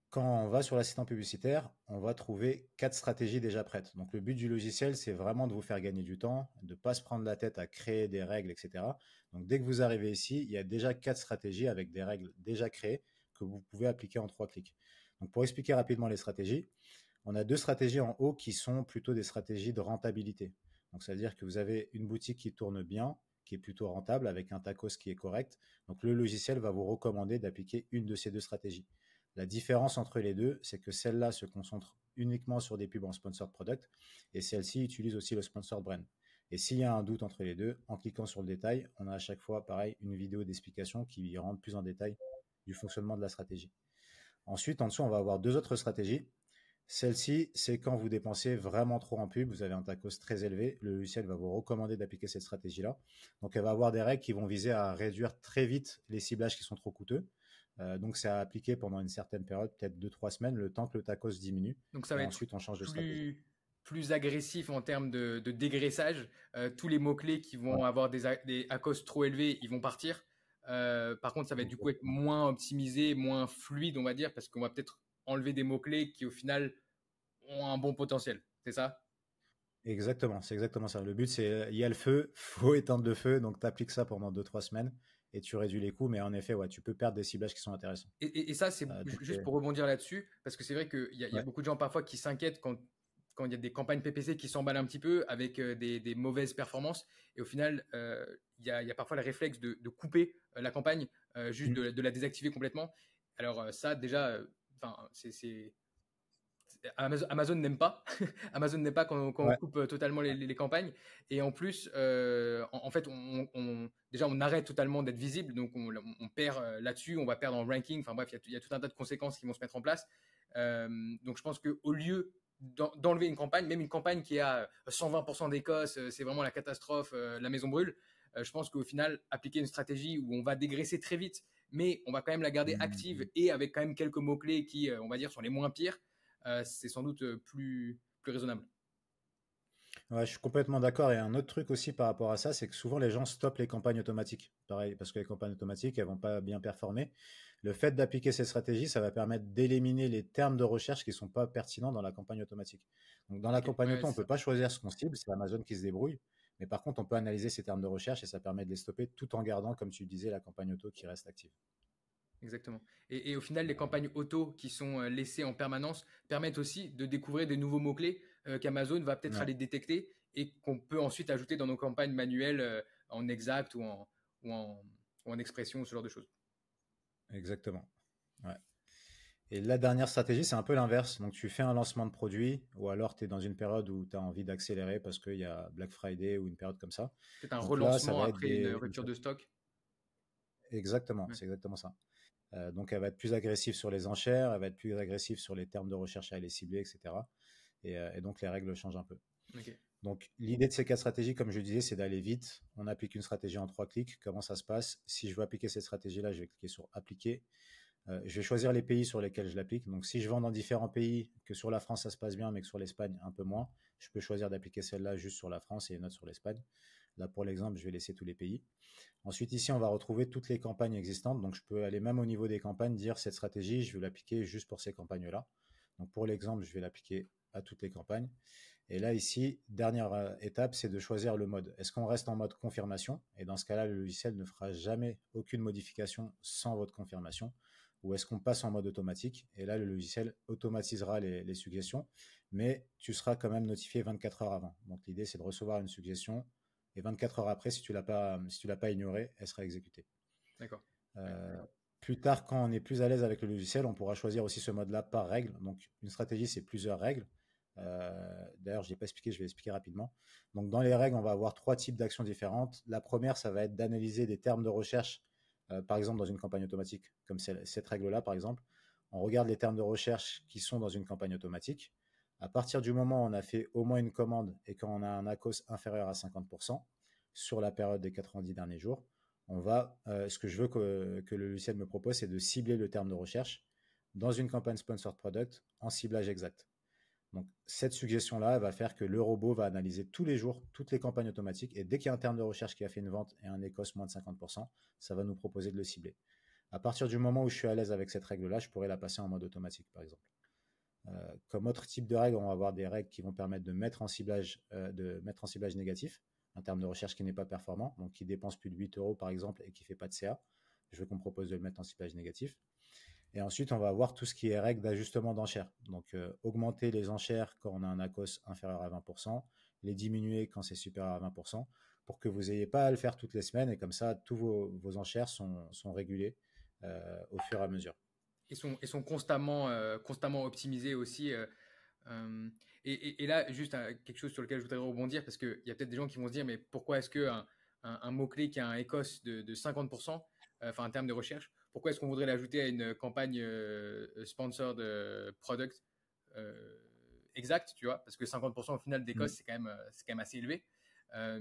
Quand on va sur l'assistant publicitaire, on va trouver 4 stratégies déjà prêtes. Donc le but du logiciel, c'est vraiment de vous faire gagner du temps, de ne pas se prendre la tête à créer des règles, etc. Donc dès que vous arrivez ici, il y a déjà 4 stratégies avec des règles déjà créées que vous pouvez appliquer en 3 clics. Donc pour expliquer rapidement les stratégies, on a 2 stratégies en haut qui sont plutôt des stratégies de rentabilité. Donc c'est-à-dire que vous avez une boutique qui tourne bien, qui est plutôt rentable, avec un tacos qui est correct. Donc le logiciel va vous recommander d'appliquer une de ces 2 stratégies. La différence entre les deux, c'est que celle-là se concentre uniquement sur des pubs en sponsored product et celle-ci utilise aussi le sponsored brand. Et s'il y a un doute entre les deux, en cliquant sur le détail, on a à chaque fois, pareil, une vidéo d'explication qui rentre plus en détail du fonctionnement de la stratégie. Ensuite, en dessous, on va avoir 2 autres stratégies. Celle-ci, c'est quand vous dépensez vraiment trop en pub, vous avez un tacos très élevé, le logiciel va vous recommander d'appliquer cette stratégie-là. Donc, elle va avoir des règles qui vont viser à réduire très vite les ciblages qui sont trop coûteux. Donc, c'est à appliquer pendant une certaine période, peut-être 2, 3 semaines, le temps que le tacos diminue. Donc ça Et va être ensuite, on change de stratégie. plus, plus agressif en termes de dégraissage. Tous les mots-clés qui Ouais, vont avoir des ACOS trop élevés, ils vont partir. Par contre, ça va du coup être exactement. moins optimisé, moins fluide, on va dire, parce qu'on va peut-être enlever des mots-clés qui, au final, ont un bon potentiel. C'est ça? Exactement, c'est exactement ça. Le but, c'est, il y a le feu, faut éteindre le feu, donc tu appliques ça pendant 2, 3 semaines et tu réduis les coûts, mais en effet, ouais, tu peux perdre des ciblages qui sont intéressants. Et ça, c'est Donc, juste pour rebondir là-dessus, parce que c'est vrai qu'il y a ouais. beaucoup de gens parfois qui s'inquiètent quand il y a des campagnes PPC qui s'emballent un petit peu avec des mauvaises performances. Et au final, il y a parfois le réflexe de couper la campagne, juste Mm. de la désactiver complètement. Alors ça, déjà, enfin, Amazon n'aime pas. Amazon n'aime pas quand on Ouais. coupe totalement les campagnes. Et en plus, en fait, déjà, on arrête totalement d'être visible. Donc, on perd là-dessus. On va perdre en ranking. Enfin bref, il y a tout un tas de conséquences qui vont se mettre en place. Donc, je pense qu'au lieu d'enlever une campagne, même une campagne qui a 120% d'Écosse, c'est vraiment la catastrophe, la maison brûle. Je pense qu'au final, appliquer une stratégie où on va dégraisser très vite, mais on va quand même la garder active Mm. et avec quand même quelques mots-clés qui, on va dire, sont les moins pires, c'est sans doute plus raisonnable. Ouais, je suis complètement d'accord. Et un autre truc aussi par rapport à ça, c'est que souvent les gens stoppent les campagnes automatiques. Pareil, parce que les campagnes automatiques, elles vont pas bien performer. Le fait d'appliquer ces stratégies, ça va permettre d'éliminer les termes de recherche qui sont pas pertinents dans la campagne automatique. Donc, dans la Ok, campagne ouais, auto, on c'est peut ça. pas choisir ce qu'on cible, c'est Amazon qui se débrouille. Mais par contre, on peut analyser ces termes de recherche et ça permet de les stopper tout en gardant, comme tu disais, la campagne auto qui reste active. Exactement. Et au final, les campagnes auto qui sont laissées en permanence permettent aussi de découvrir des nouveaux mots-clés qu'Amazon va peut-être Ouais, aller détecter et qu'on peut ensuite ajouter dans nos campagnes manuelles en exact ou en, ou en expression, ce genre de choses. exactement. Ouais. Et la dernière stratégie, c'est un peu l'inverse. Donc, tu fais un lancement de produit ou alors tu es dans une période où tu as envie d'accélérer parce qu'il y a Black Friday ou une période comme ça. Peut-être un Donc là, ça relancement va être après une rupture de stock. Exactement, Ouais. c'est exactement ça. Donc, elle va être plus agressive sur les enchères, elle va être plus agressive sur les termes de recherche à aller cibler, etc. Et donc, les règles changent un peu. Ok. Donc, l'idée de ces 4 stratégies, comme je disais, c'est d'aller vite. On applique une stratégie en 3 clics. Comment ça se passe? Si je veux appliquer cette stratégie-là, je vais cliquer sur appliquer. Je vais choisir les pays sur lesquels je l'applique. Donc, si je vends dans différents pays, que sur la France ça se passe bien, mais que sur l'Espagne un peu moins, je peux choisir d'appliquer celle-là juste sur la France et une autre sur l'Espagne. Là, pour l'exemple, je vais laisser tous les pays. Ensuite, ici, on va retrouver toutes les campagnes existantes. Donc, je peux aller même au niveau des campagnes, dire cette stratégie, je vais l'appliquer juste pour ces campagnes-là. Donc, pour l'exemple, je vais l'appliquer à toutes les campagnes. Et là, ici, dernière étape, c'est de choisir le mode. Est-ce qu'on reste en mode confirmation? Et dans ce cas-là, le logiciel ne fera jamais aucune modification sans votre confirmation. Ou est-ce qu'on passe en mode automatique? Et là, le logiciel automatisera les suggestions, mais tu seras quand même notifié 24 heures avant. Donc l'idée, c'est de recevoir une suggestion et 24 heures après, si tu l'as pas ignorée, elle sera exécutée. D'accord. Ouais. Euh, Plus tard, quand on est plus à l'aise avec le logiciel, on pourra choisir aussi ce mode-là par règle. Donc, une stratégie, c'est plusieurs règles. D'ailleurs, je ne l'ai pas expliqué, je vais expliquer rapidement. Donc, dans les règles, on va avoir 3 types d'actions différentes. La première, ça va être d'analyser des termes de recherche, par exemple dans une campagne automatique, comme cette règle-là, par exemple. On regarde les termes de recherche qui sont dans une campagne automatique. À partir du moment où on a fait au moins une commande et quand on a un ACOS inférieur à 50% sur la période des 90 derniers jours, ce que je veux que le logiciel me propose, c'est de cibler le terme de recherche dans une campagne sponsored product en ciblage exact. Donc, cette suggestion-là, elle va faire que le robot va analyser tous les jours toutes les campagnes automatiques et dès qu'il y a un terme de recherche qui a fait une vente et un écosse moins de 50%, ça va nous proposer de le cibler. À partir du moment où je suis à l'aise avec cette règle-là, je pourrais la passer en mode automatique, par exemple. Comme autre type de règle, on va avoir des règles qui vont permettre de mettre en ciblage négatif, un terme de recherche qui n'est pas performant, donc qui dépense plus de 8 euros par exemple et qui ne fait pas de CA. Je veux qu'on propose de le mettre en ciblage négatif. Et ensuite, on va avoir tout ce qui est règles d'ajustement d'enchères. Donc, augmenter les enchères quand on a un ACOS inférieur à 20%, les diminuer quand c'est supérieur à 20%, pour que vous n'ayez pas à le faire toutes les semaines. Et comme ça, tous vos enchères sont régulées au fur et à mesure. Sont constamment optimisés aussi. Euh, et là, juste quelque chose sur lequel je voudrais rebondir, parce qu'il y a peut-être des gens qui vont se dire, mais pourquoi est-ce qu'un mot-clé qui a un ECOS de 50%, enfin un terme de recherche, pourquoi est-ce qu'on voudrait l'ajouter à une campagne sponsored product exact, tu vois, parce que 50% au final d'ECOS, Mm. c'est quand même assez élevé.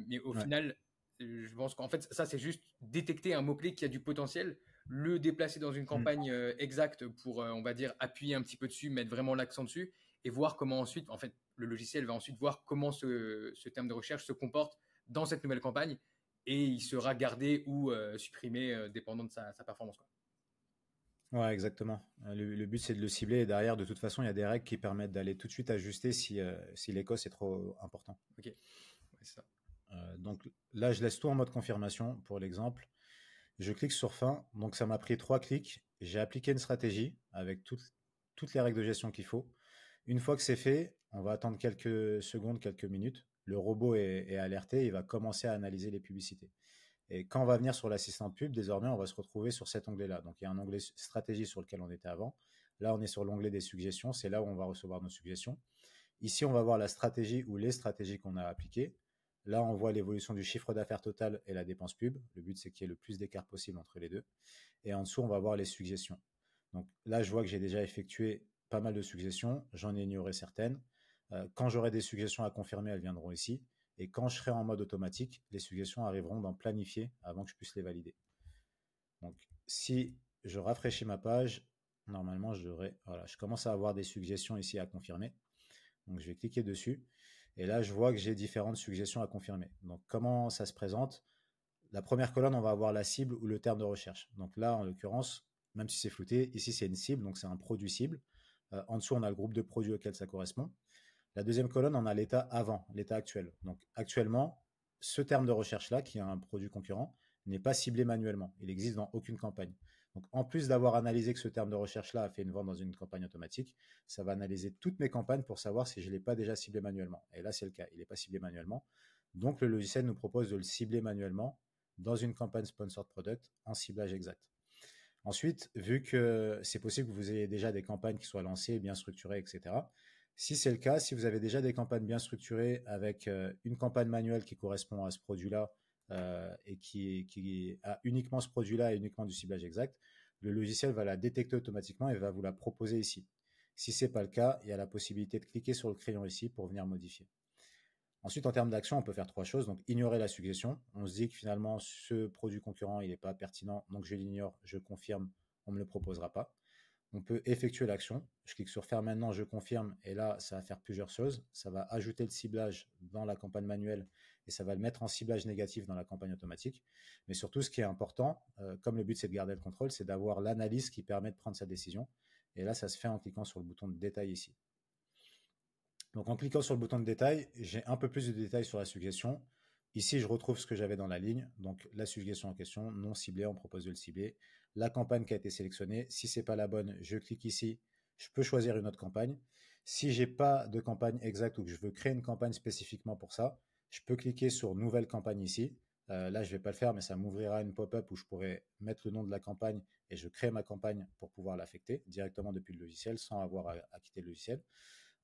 Mais au Ouais. final, je pense qu'en fait, ça, c'est juste détecter un mot-clé qui a du potentiel, le déplacer dans une Mm. campagne exacte pour, on va dire, appuyer un petit peu dessus, mettre vraiment l'accent dessus, et voir comment ensuite, en fait, le logiciel va ensuite voir comment ce terme de recherche se comporte dans cette nouvelle campagne, et il sera gardé ou supprimé dépendant de sa performance, quoi. Ouais, exactement. Le but, c'est de le cibler. Et derrière, de toute façon, il y a des règles qui permettent d'aller tout de suite ajuster si l'ECOS est trop important. Ok, ouais, c'est ça. Donc là, je laisse tout en mode confirmation pour l'exemple. Je clique sur fin. Donc ça m'a pris 3 clics. J'ai appliqué une stratégie avec toutes les règles de gestion qu'il faut. Une fois que c'est fait, on va attendre quelques secondes, quelques minutes. Le robot est alerté. Il va commencer à analyser les publicités. Et quand on va venir sur l'assistant pub, désormais, on va se retrouver sur cet onglet-là. Donc, il y a un onglet stratégie sur lequel on était avant. Là, on est sur l'onglet des suggestions. C'est là où on va recevoir nos suggestions. Ici, on va voir la stratégie ou les stratégies qu'on a appliquées. Là, on voit l'évolution du chiffre d'affaires total et la dépense pub. Le but, c'est qu'il y ait le plus d'écart possible entre les deux. Et en dessous, on va voir les suggestions. Donc là, je vois que j'ai déjà effectué pas mal de suggestions. J'en ai ignoré certaines. Quand j'aurai des suggestions à confirmer, elles viendront ici. Et quand je serai en mode automatique, les suggestions arriveront dans planifier avant que je puisse les valider. Donc, si je rafraîchis ma page, normalement, voilà, je commence à avoir des suggestions ici à confirmer. Donc, je vais cliquer dessus. Et là, je vois que j'ai différentes suggestions à confirmer. Donc, comment ça se présente? La première colonne, on va avoir la cible ou le terme de recherche. Donc là, en l'occurrence, même si c'est flouté, ici c'est une cible, donc c'est un produit cible. En dessous, on a le groupe de produits auquel ça correspond. La deuxième colonne, on a l'état avant, l'état actuel. Donc actuellement, ce terme de recherche-là, qui est un produit concurrent, n'est pas ciblé manuellement. Il n'existe dans aucune campagne. Donc en plus d'avoir analysé que ce terme de recherche-là a fait une vente dans une campagne automatique, ça va analyser toutes mes campagnes pour savoir si je ne l'ai pas déjà ciblé manuellement. Et là, c'est le cas. Il n'est pas ciblé manuellement. Donc le logiciel nous propose de le cibler manuellement dans une campagne sponsored product en ciblage exact. Ensuite, vu que c'est possible que vous ayez déjà des campagnes qui soient lancées, bien structurées, etc., si c'est le cas, si vous avez déjà des campagnes bien structurées avec une campagne manuelle qui correspond à ce produit-là et qui a uniquement ce produit-là et uniquement du ciblage exact, le logiciel va la détecter automatiquement et va vous la proposer ici. Si ce n'est pas le cas, il y a la possibilité de cliquer sur le crayon ici pour venir modifier. Ensuite, en termes d'action, on peut faire 3 choses. Donc, ignorer la suggestion. On se dit que finalement, ce produit concurrent, il n'est pas pertinent, donc je l'ignore, je confirme, on ne me le proposera pas. On peut effectuer l'action. Je clique sur faire maintenant, je confirme, et là, ça va faire plusieurs choses. Ça va ajouter le ciblage dans la campagne manuelle et ça va le mettre en ciblage négatif dans la campagne automatique. Mais surtout, ce qui est important, comme le but c'est de garder le contrôle, c'est d'avoir l'analyse qui permet de prendre sa décision. Et là, ça se fait en cliquant sur le bouton de détail ici. Donc en cliquant sur le bouton de détail, j'ai un peu plus de détails sur la suggestion. Ici, je retrouve ce que j'avais dans la ligne. Donc la suggestion en question, non ciblée, on propose de le cibler. La campagne qui a été sélectionnée. Si ce n'est pas la bonne, je clique ici. Je peux choisir une autre campagne. Si je n'ai pas de campagne exacte ou que je veux créer une campagne spécifiquement pour ça, je peux cliquer sur Nouvelle campagne ici. Là, je ne vais pas le faire, mais ça m'ouvrira une pop-up où je pourrais mettre le nom de la campagne et je crée ma campagne pour pouvoir l'affecter directement depuis le logiciel sans avoir à quitter le logiciel.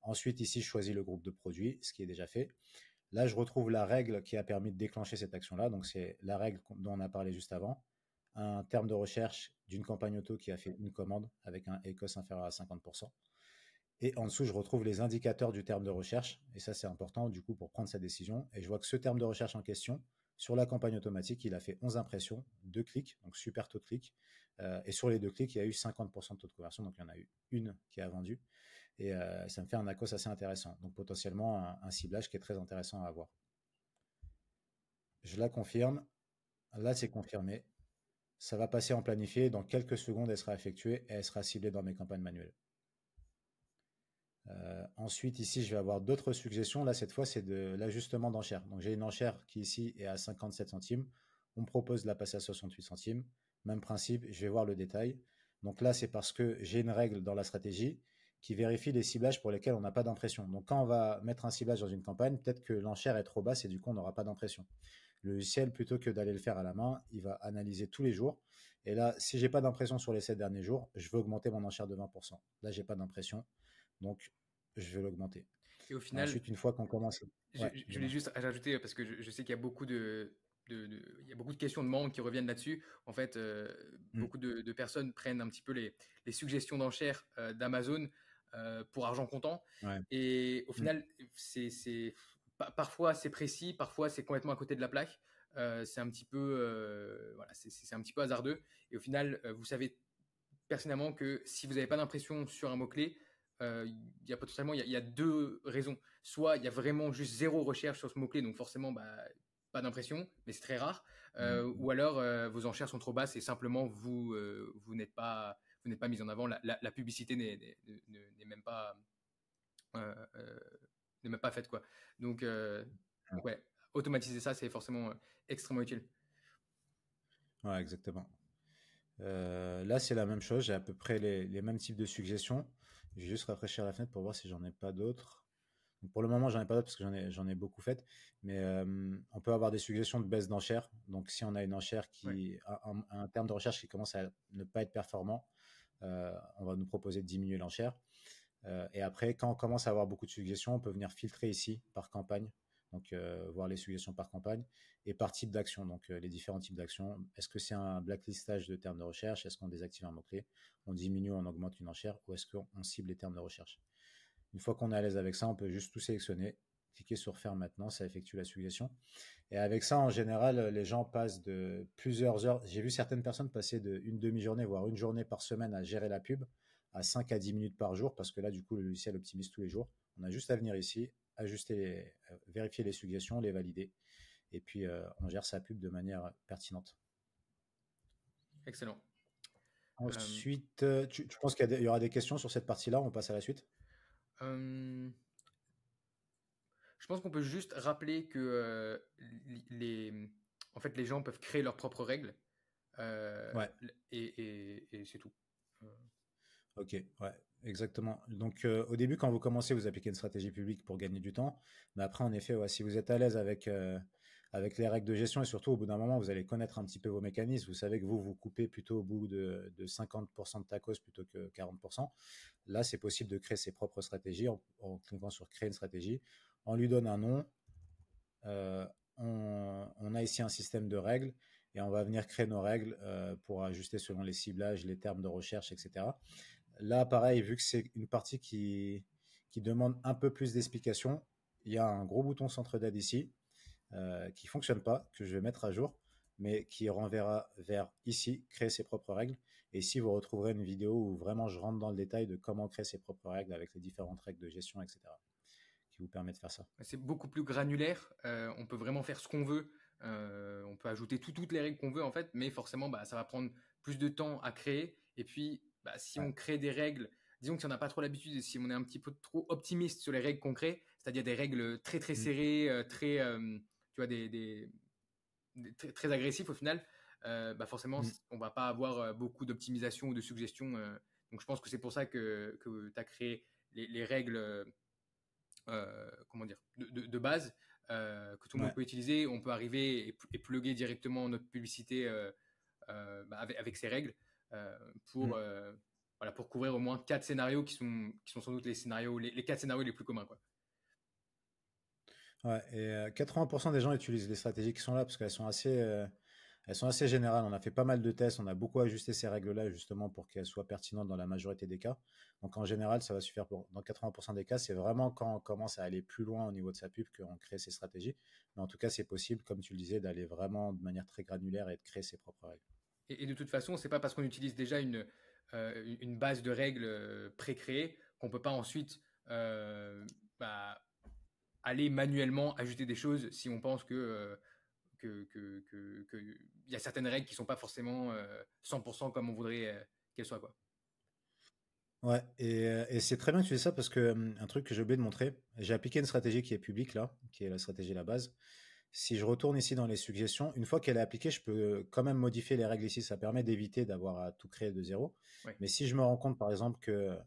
Ensuite, ici, je choisis le groupe de produits, ce qui est déjà fait. Là, je retrouve la règle qui a permis de déclencher cette action-là. Donc, c'est la règle dont on a parlé juste avant. Un terme de recherche d'une campagne auto qui a fait une commande avec un ECOS inférieur à 50%. Et en dessous, je retrouve les indicateurs du terme de recherche. Et ça, c'est important, du coup, pour prendre sa décision. Et je vois que ce terme de recherche en question, sur la campagne automatique, il a fait 11 impressions, 2 clics, donc super taux de clic. Et sur les 2 clics, il y a eu 50% de taux de conversion. Donc, il y en a eu une qui a vendu. Et ça me fait un ACOS assez intéressant. Donc potentiellement un ciblage qui est très intéressant à avoir. Je la confirme. Là, c'est confirmé. ça va passer en planifié. Dans quelques secondes, elle sera effectuée et elle sera ciblée dans mes campagnes manuelles. Ensuite, ici, je vais avoir d'autres suggestions. Là, cette fois, c'est de l'ajustement d'enchère. Donc, j'ai une enchère qui ici est à 57 centimes. On me propose de la passer à 68 centimes. Même principe, je vais voir le détail. Donc là, c'est parce que j'ai une règle dans la stratégie qui vérifie les ciblages pour lesquels on n'a pas d'impression. Donc, quand on va mettre un ciblage dans une campagne, peut-être que l'enchère est trop basse et du coup, on n'aura pas d'impression. Le logiciel, plutôt que d'aller le faire à la main, il va analyser tous les jours. Et là, si j'ai pas d'impression sur les 7 derniers jours, je veux augmenter mon enchère de 20%. Là, j'ai pas d'impression. Donc, je vais l'augmenter. Et au final, Ensuite, une fois qu'on commence. Ouais, je voulais dis-moi. juste rajouter, parce que je sais qu'il y a beaucoup il y a beaucoup de questions de membres qui reviennent là-dessus. En fait, Mm, beaucoup de personnes prennent un petit peu les suggestions d'enchères d'Amazon pour argent comptant. ouais. Et au Mm, final, parfois c'est précis, parfois c'est complètement à côté de la plaque. C'est un petit peu, voilà, c'est un petit peu hasardeux. Et au final, vous savez personnellement que si vous n'avez pas d'impression sur un mot-clé, il y a potentiellement il y a deux raisons. Soit il y a vraiment juste zéro recherche sur ce mot-clé, donc forcément bah, pas d'impression, mais c'est très rare. mm, Ou alors vos enchères sont trop basses et simplement vous n'êtes pas mis en avant. La publicité n'est même pas euh, euh, n'est même pas faite quoi. Donc, mm. donc ouais, automatiser ça c'est forcément extrêmement utile. Ouais, exactement. Là, c'est la même chose. J'ai à peu près les mêmes types de suggestions. Je vais juste rafraîchir la fenêtre pour voir si j'en ai pas d'autres. Donc, pour le moment, j'en ai pas d'autres parce que j'en ai beaucoup faites. Mais on peut avoir des suggestions de baisse d'enchère. Donc, si on a une enchère Ouais. qui a un terme de recherche qui commence à ne pas être performant, on va nous proposer de diminuer l'enchère. Et après, quand on commence à avoir beaucoup de suggestions, on peut venir filtrer ici par campagne, donc voir les suggestions par campagne et par type d'action, donc les différents types d'actions. Est-ce que c'est un blacklistage de termes de recherche? Est-ce qu'on désactive un mot-clé? On diminue, on augmente une enchère? Ou est-ce qu'on cible les termes de recherche? Une fois qu'on est à l'aise avec ça, on peut juste tout sélectionner, cliquer sur faire maintenant, ça effectue la suggestion. Et avec ça, en général, les gens passent de plusieurs heures. J'ai vu certaines personnes passer d'une demi-journée, voire une journée par semaine à gérer la pub, à 5 à 10 minutes par jour, parce que là, du coup, le logiciel optimise tous les jours. On a juste à venir ici, vérifier les suggestions, les valider, et puis on gère sa pub de manière pertinente. Excellent. Euh, Ensuite, tu penses qu'il y aura des questions sur cette partie-là? On passe à la suite? euh, Je pense qu'on peut juste rappeler que en fait, les gens peuvent créer leurs propres règles euh, Ouais. et c'est tout. Euh, Ok, ouais, exactement. Donc, au début, quand vous commencez, vous appliquez une stratégie publique pour gagner du temps. Mais après, en effet, ouais, si vous êtes à l'aise avec les règles de gestion et surtout, au bout d'un moment, vous allez connaître un petit peu vos mécanismes. Vous savez que vous coupez plutôt au bout de 50% de tacos plutôt que 40%. Là, c'est possible de créer ses propres stratégies en cliquant sur créer une stratégie. On lui donne un nom. euh, on a ici un système de règles et on va venir créer nos règles pour ajuster selon les ciblages, les termes de recherche, etc. Là, pareil, vu que c'est une partie qui demande un peu plus d'explications, il y a un gros bouton centre d'aide ici qui fonctionne pas, que je vais mettre à jour, mais qui renverra vers ici, créer ses propres règles. Et ici, vous retrouverez une vidéo où vraiment je rentre dans le détail de comment créer ses propres règles avec les différentes règles de gestion, etc., qui vous permet de faire ça. c'est beaucoup plus granulaire. On peut vraiment faire ce qu'on veut. On peut ajouter toutes les règles qu'on veut en fait, mais forcément, bah, ça va prendre plus de temps à créer. Et puis, bah, si Ouais. on crée des règles, disons que si on n'a pas trop l'habitude et si on est un petit peu trop optimiste sur les règles qu'on crée, c'est-à-dire des règles très très Mm. serrées, tu vois, très, très agressifs au final, bah forcément, Mm. on va pas avoir beaucoup d'optimisation ou de suggestions. Donc, je pense que c'est pour ça que tu as créé les règles comment dire, de base que tout le monde Ouais. peut utiliser. On peut arriver et plugger directement notre publicité bah, avec ces règles euh, pour, Mm. euh, voilà, pour couvrir au moins 4 scénarios qui sont sans doute les scénarios, les 4 scénarios les plus communs. Quoi. Ouais. Et 80% des gens utilisent les stratégies qui sont là parce qu'elles sont assez générales. On a fait pas mal de tests, on a beaucoup ajusté ces règles-là justement pour qu'elles soient pertinentes dans la majorité des cas. Donc en général, ça va suffire dans 80% des cas. C'est vraiment quand on commence à aller plus loin au niveau de sa pub qu'on crée ces stratégies. Mais en tout cas, c'est possible, comme tu le disais, d'aller vraiment de manière très granulaire et de créer ses propres règles. Et de toute façon, c'est pas parce qu'on utilise déjà une base de règles pré-créée qu'on peut pas ensuite bah, aller manuellement ajouter des choses si on pense y a certaines règles qui sont pas forcément 100% comme on voudrait qu'elles soient, quoi. Ouais, et c'est très bien que tu dis ça parce que un truc que j'ai oublié de montrer, j'ai appliqué une stratégie qui est publique là, qui est la stratégie à la base. Si je retourne ici dans les suggestions, une fois qu'elle est appliquée, je peux quand même modifier les règles ici. Ça permet d'éviter d'avoir à tout créer de zéro. Ouais, Mais si je me rends compte, par exemple, que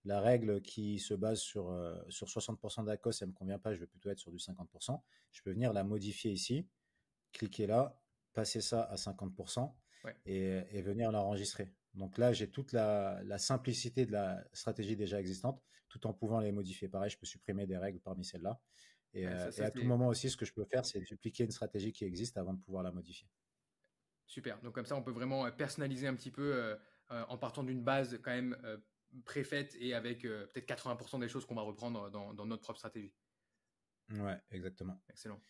la règle qui se base sur 60% d'ACOS, elle ne me convient pas, je vais plutôt être sur du 50%, je peux venir la modifier ici, cliquer là, passer ça à 50% ouais. et venir l'enregistrer. Donc là, j'ai toute la simplicité de la stratégie déjà existante, tout en pouvant les modifier. Pareil, je peux supprimer des règles parmi celles-là. Ouais, Et à tout moment aussi, ce que je peux faire, c'est dupliquer une stratégie qui existe avant de pouvoir la modifier. super. Donc comme ça, on peut vraiment personnaliser un petit peu en partant d'une base quand même préfaite et avec peut-être 80% des choses qu'on va reprendre dans notre propre stratégie. Ouais, exactement. Excellent.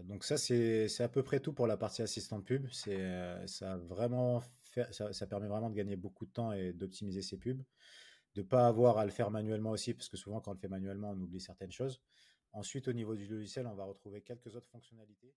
Donc ça, c'est à peu près tout pour la partie assistant pub. Ça, ça permet vraiment de gagner beaucoup de temps et d'optimiser ses pubs. De ne pas avoir à le faire manuellement aussi, parce que souvent, quand on le fait manuellement, on oublie certaines choses. Ensuite, au niveau du logiciel, on va retrouver quelques autres fonctionnalités.